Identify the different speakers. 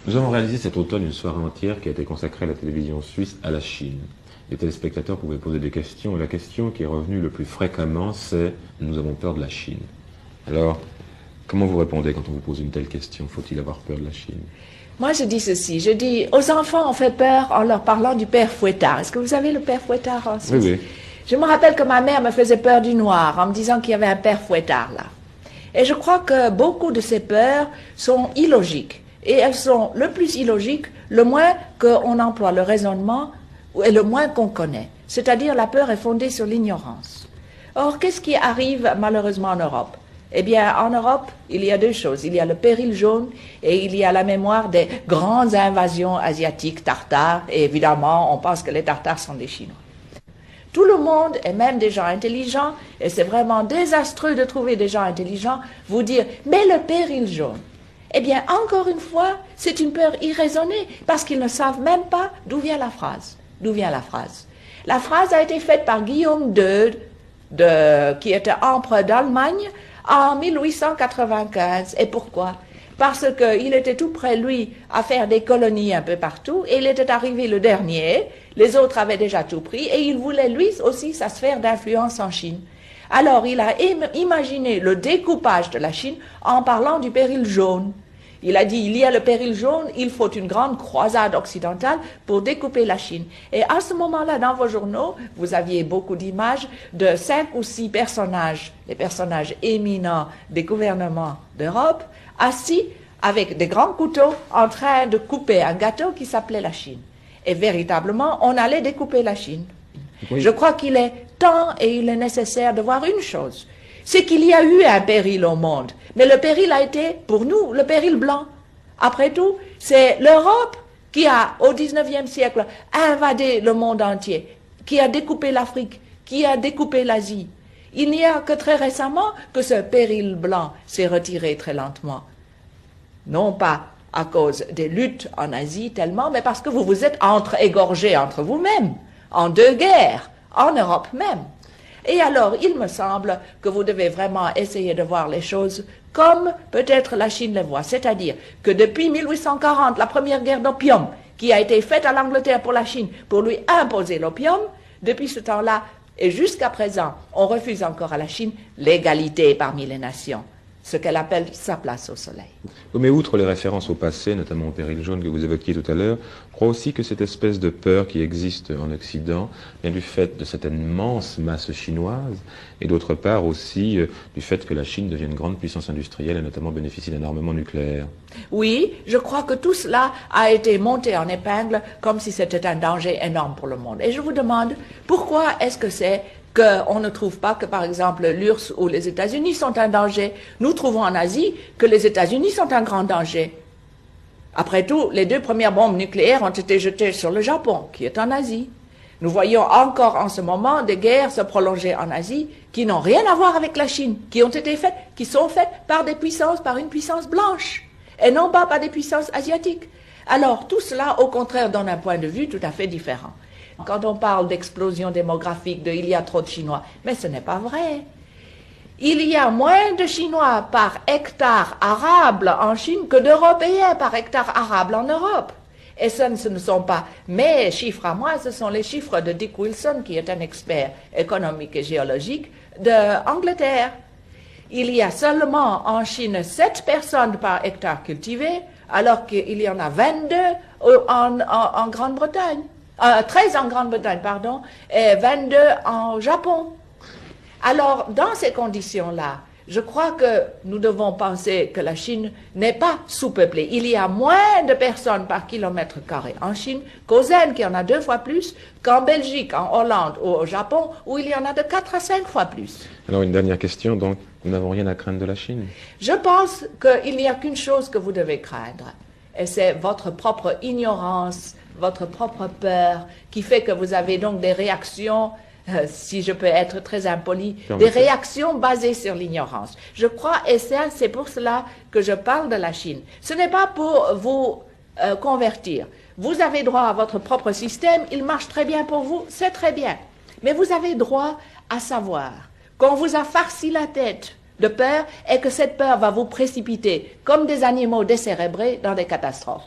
Speaker 1: Nous avons réalisé cet automne une soirée entière qui a été consacrée à la télévision suisse, à la Chine. Les téléspectateurs pouvaient poser des questions, et la question qui est revenue le plus fréquemment, c'est « Nous avons peur de la Chine ». Alors, comment vous répondez quand on vous pose une telle question? Faut-il avoir peur de la Chine?
Speaker 2: Moi, je dis ceci. Je dis, aux enfants, on fait peur en leur parlant du père Fouettard. Est-ce que vous avez le père Fouettard en Suisse?
Speaker 1: Oui, oui.
Speaker 2: Je me rappelle que ma mère me faisait peur du noir en me disant qu'il y avait un père Fouettard là. Et je crois que beaucoup de ces peurs sont illogiques. Et elles sont le plus illogiques, le moins qu'on emploie le raisonnement et le moins qu'on connaît. C'est-à-dire la peur est fondée sur l'ignorance. Or, qu'est-ce qui arrive malheureusement en Europe? Eh bien, en Europe, il y a deux choses. Il y a le péril jaune et il y a la mémoire des grandes invasions asiatiques, tartares. Et évidemment, on pense que les tartares sont des Chinois. Tout le monde, et même des gens intelligents, et c'est vraiment désastreux de trouver des gens intelligents, vous dire « mais le péril jaune ». Eh bien, encore une fois, c'est une peur irraisonnée, parce qu'ils ne savent même pas d'où vient la phrase. D'où vient la phrase? La phrase a été faite par Guillaume II, qui était empereur d'Allemagne, en 1895. Et pourquoi? Parce qu'il était tout près, lui, à faire des colonies un peu partout, et il était arrivé le dernier, les autres avaient déjà tout pris, et il voulait, lui aussi, sa sphère d'influence en Chine. Alors, il a imaginé le découpage de la Chine en parlant du péril jaune. Il a dit, il y a le péril jaune, il faut une grande croisade occidentale pour découper la Chine. Et à ce moment-là, dans vos journaux, vous aviez beaucoup d'images de 5 ou 6 personnages, les personnages éminents des gouvernements d'Europe, assis avec des grands couteaux en train de couper un gâteau qui s'appelait la Chine. Et véritablement, on allait découper la Chine. Oui. Je crois qu'il est temps et il est nécessaire de voir une chose. C'est qu'il y a eu un péril au monde. Mais le péril a été, pour nous, le péril blanc. Après tout, c'est l'Europe qui a, au XIXe siècle, invadé le monde entier, qui a découpé l'Afrique, qui a découpé l'Asie. Il n'y a que très récemment que ce péril blanc s'est retiré très lentement. Non pas à cause des luttes en Asie tellement, mais parce que vous vous êtes égorgés entre vous-mêmes, en 2 guerres, en Europe même. Et alors, il me semble que vous devez vraiment essayer de voir les choses comme peut-être la Chine les voit. C'est-à-dire que depuis 1840, la première guerre d'opium qui a été faite à l'Angleterre pour la Chine, pour lui imposer l'opium, depuis ce temps-là et jusqu'à présent, on refuse encore à la Chine l'égalité parmi les nations, ce qu'elle appelle sa place au soleil.
Speaker 1: Mais outre les références au passé, notamment au péril jaune que vous évoquiez tout à l'heure, je crois aussi que cette espèce de peur qui existe en Occident vient du fait de cette immense masse chinoise et d'autre part aussi du fait que la Chine devient une grande puissance industrielle et notamment bénéficie d'un armement nucléaire.
Speaker 2: Oui, je crois que tout cela a été monté en épingle comme si c'était un danger énorme pour le monde. Et je vous demande, pourquoi est-ce que c'est qu'on ne trouve pas que, par exemple, l'URSS ou les États-Unis sont un danger? Nous trouvons en Asie que les États-Unis sont un grand danger. Après tout, les 2 premières bombes nucléaires ont été jetées sur le Japon, qui est en Asie. Nous voyons encore en ce moment des guerres se prolonger en Asie qui n'ont rien à voir avec la Chine, qui ont été faites, qui sont faites par des puissances, par une puissance blanche, et non pas par des puissances asiatiques. Alors, tout cela, au contraire, donne un point de vue tout à fait différent. Quand on parle d'explosion démographique, il y a trop de Chinois, mais ce n'est pas vrai. Il y a moins de Chinois par hectare arable en Chine que d'Européens par hectare arable en Europe. Et ce ne sont pas mes chiffres à moi, ce sont les chiffres de Dick Wilson, qui est un expert économique et géologique d'Angleterre. Il y a seulement en Chine 7 personnes par hectare cultivé, alors qu'il y en a 22 en Grande-Bretagne. 13 en Grande-Bretagne, pardon, et 22 en Japon. Alors, dans ces conditions-là, je crois que nous devons penser que la Chine n'est pas sous-peuplée. Il y a moins de personnes par kilomètre carré en Chine qu'aux Indes, qui en a 2 fois plus, qu'en Belgique, en Hollande ou au Japon, où il y en a de 4 à 5 fois plus.
Speaker 1: Alors, une dernière question, donc, nous n'avons rien à craindre de la Chine?
Speaker 2: Je pense qu'il n'y a qu'une chose que vous devez craindre, et c'est votre propre ignorance, votre propre peur, qui fait que vous avez donc des réactions, si je peux être très impoli, des réactions basées sur l'ignorance. Je crois, et c'est pour cela que je parle de la Chine. Ce n'est pas pour vous convertir. Vous avez droit à votre propre système, il marche très bien pour vous, c'est très bien. Mais vous avez droit à savoir qu'on vous a farci la tête de peur et que cette peur va vous précipiter, comme des animaux décérébrés, dans des catastrophes.